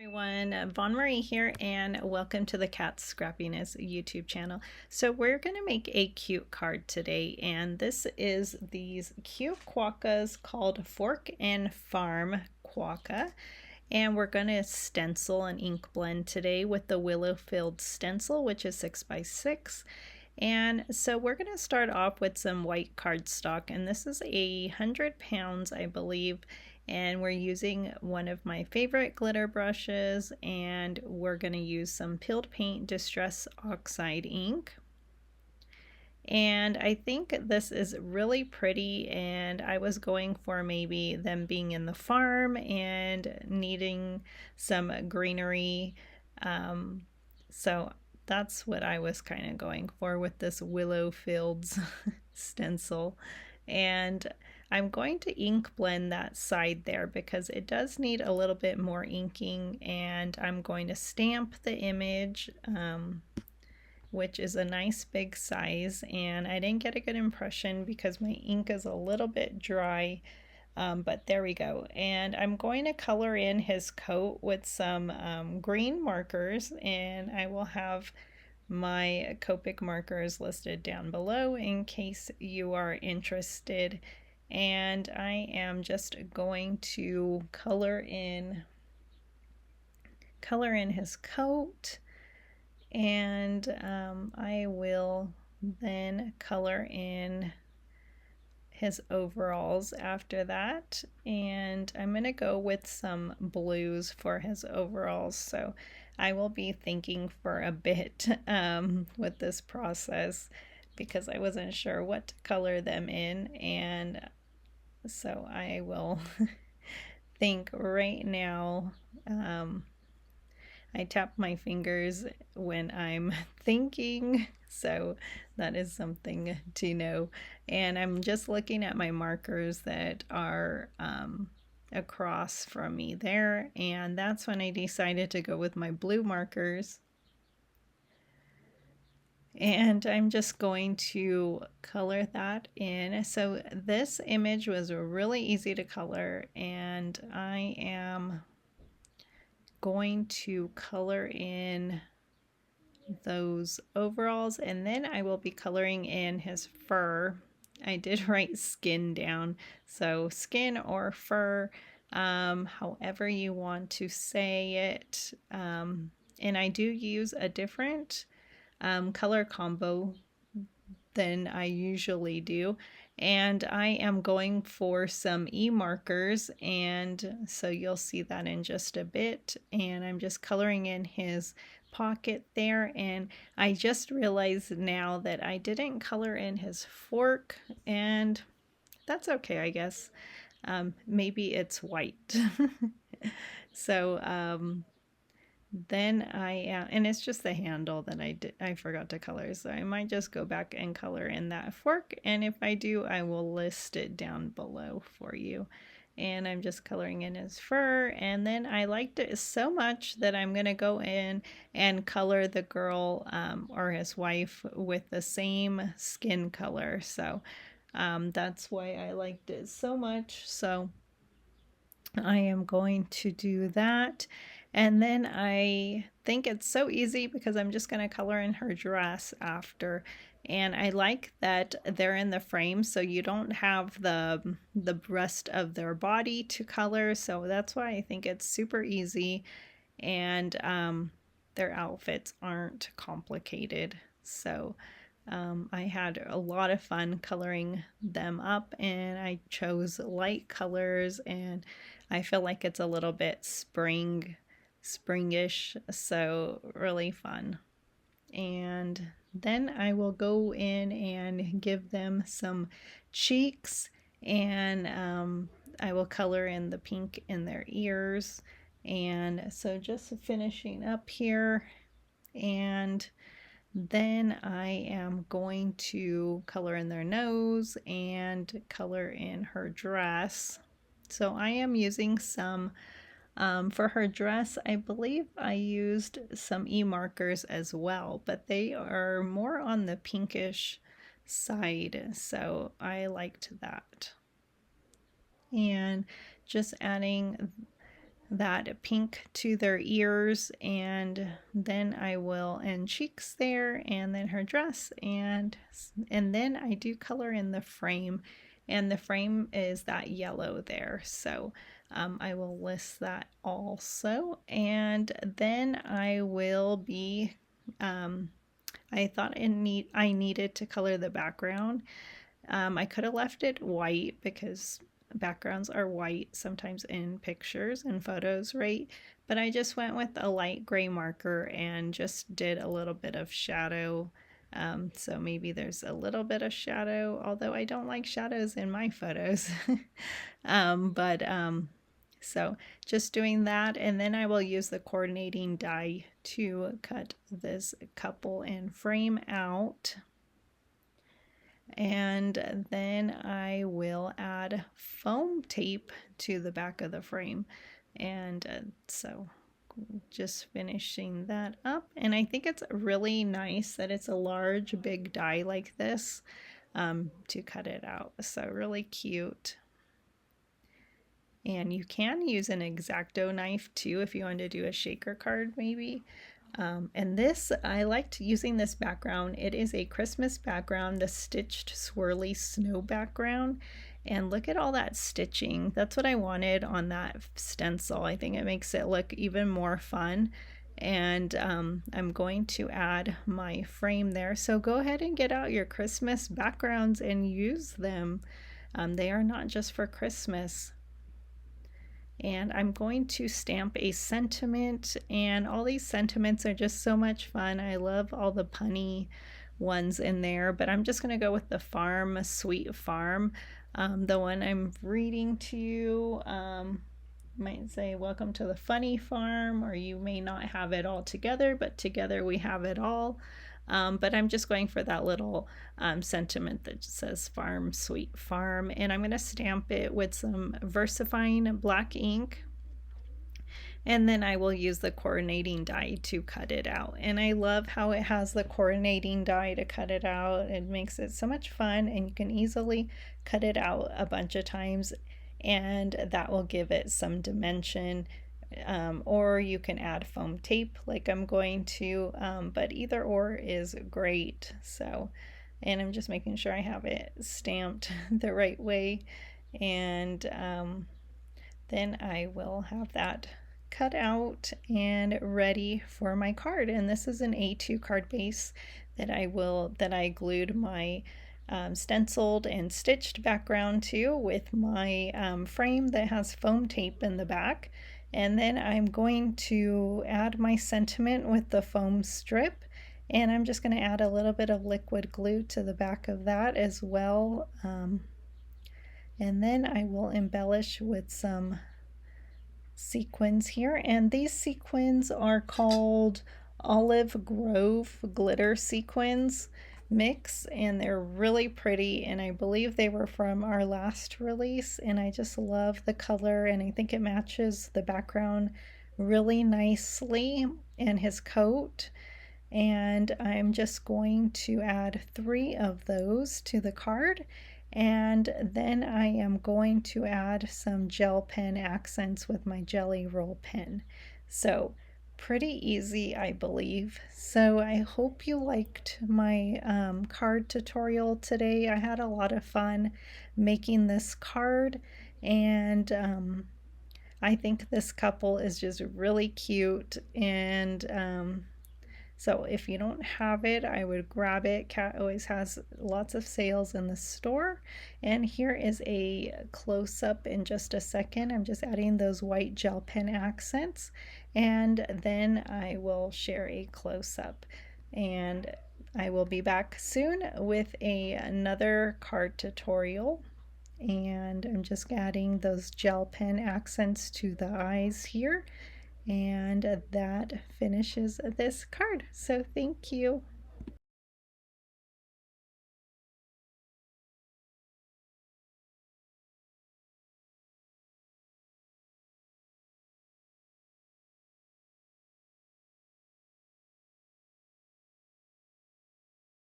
Everyone, Von Marie here, and welcome to the Scrappiness YouTube channel. So we're going to make a cute card today, and this is these cute quokkas called Fork and Farm Quokka, and we're going to stencil and ink blend today with the willow filled stencil, which is 6x6. And so we're going to start off with some white cardstock, and this is 100 pounds, I believe. And we're using one of my favorite glitter brushes, and we're going to use some Peeled Paint Distress Oxide ink. And I think this is really pretty, and I was going for maybe them being in the farm and needing some greenery. So that's what I was kind of going for with this Willow Fields stencil. And I'm going to ink blend that side there because it does need a little bit more inking, and I'm going to stamp the image, which is a nice big size, and I didn't get a good impression because my ink is a little bit dry, but there we go. And I'm going to color in his coat with some green markers, and I will have my Copic markers listed down below in case you are interested. And I am just going to color in his coat, and I will then color in his overalls after that, and I'm gonna go with some blues for his overalls, so I will be thinking for a bit with this process because I wasn't sure what to color them in, and so I will think right now. I tap my fingers when I'm thinking, so that is something to know. And I'm just looking at my markers that are across from me there, and that's when I decided to go with my blue markers. And I'm just going to color that in. So this image was really easy to color, and I am going to color in those overalls, and then I will be coloring in his fur. I did write skin down, so skin or fur, however you want to say it. And I do use a different color combo than I usually do, and I am going for some E markers, and so you'll see that in just a bit. And I'm just coloring in his pocket there, and I just realized now that I didn't color in his fork, and that's okay, I guess. Maybe it's white. So then and it's just the handle that I forgot to color, so I might just go back and color in that fork, and if I do, I will list it down below for you. And I'm just coloring in his fur, and then I liked it so much that I'm gonna go in and color the girl or his wife with the same skin color. So that's why I liked it so much. So I am going to do that. And then I think it's so easy because I'm just going to color in her dress after. And I like that they're in the frame, so you don't have the rest of their body to color. So that's why I think it's super easy, and their outfits aren't complicated. So I had a lot of fun coloring them up, and I chose light colors, and I feel like it's a little bit springish, so really fun. And then I will go in and give them some cheeks, and I will color in the pink in their ears. And so just finishing up here, and then I am going to color in their nose and color in her dress. So I am using some, for her dress, I believe I used some E markers as well, but they are more on the pinkish side, so I liked that. And just adding that pink to their ears, and then I will, and cheeks there, and then her dress, and then I do color in the frame, and the frame is that yellow there. So I will list that also, and then I will be I thought I needed to color the background. I could have left it white because backgrounds are white sometimes in pictures and photos, right? But I just went with a light gray marker and just did a little bit of shadow. So maybe there's a little bit of shadow, although I don't like shadows in my photos. So just doing that, and then I will use the coordinating die to cut this couple and frame out. And then I will add foam tape to the back of the frame. And so just finishing that up. And I think it's really nice that it's a large, big die like this to cut it out. So really cute. And you can use an X-Acto knife too if you want to do a shaker card maybe. And this, I liked using this background. It is a Christmas background, the stitched swirly snow background. And look at all that stitching. That's what I wanted on that stencil. I think it makes it look even more fun. And I'm going to add my frame there. So go ahead and get out your Christmas backgrounds and use them. They are not just for Christmas. And I'm going to stamp a sentiment, and all these sentiments are just so much fun. I love all the punny ones in there, but I'm just going to go with the farm, sweet farm. The one I'm reading to you might say, welcome to the funny farm, or you may not have it all together, but together we have it all. But I'm just going for that little sentiment that says farm, sweet farm. And I'm going to stamp it with some VersaFine black ink. And then I will use the coordinating die to cut it out. And I love how it has the coordinating die to cut it out. It makes it so much fun, and you can easily cut it out a bunch of times, and that will give it some dimension. Or you can add foam tape like I'm going to, but either or is great. So, and I'm just making sure I have it stamped the right way, and then I will have that cut out and ready for my card. And this is an A2 card base that I glued my stenciled and stitched background to with my frame that has foam tape in the back. And then I'm going to add my sentiment with the foam strip, and I'm just going to add a little bit of liquid glue to the back of that as well. And then I will embellish with some sequins here, and these sequins are called Olive Grove glitter sequins mix, and they're really pretty, and I believe they were from our last release, and I just love the color, and I think it matches the background really nicely and his coat. And I'm just going to add 3 of those to the card, and then I am going to add some gel pen accents with my Jelly Roll pen. So pretty easy, I believe. So I hope you liked my card tutorial today. I had a lot of fun making this card, and I think this couple is just really cute. And so if you don't have it, I would grab it. Kat always has lots of sales in the store. And here is a close-up in just a second. I'm just adding those white gel pen accents, and then I will share a close-up. And I will be back soon with another card tutorial. And I'm just adding those gel pen accents to the eyes here. And that finishes this card. So thank you.